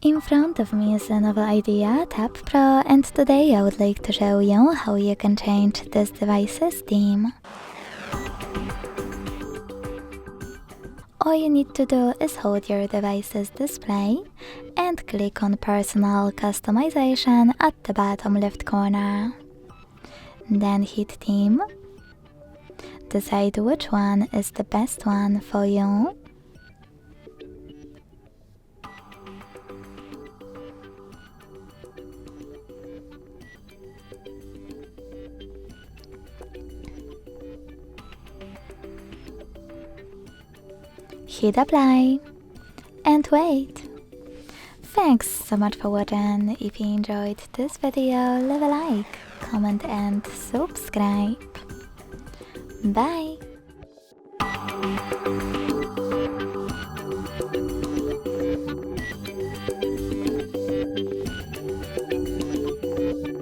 In front of me is LENOVO Idea Tab Pro, and today I would like to show you how you can change this device's theme. All you need to do is hold your device's display and click on Personal Customization at the bottom left corner. Then hit Theme. Decide which one is the best one for you. Hit Apply and wait. Thanks so much for watching. If you enjoyed this video, leave a like, comment and subscribe. Bye!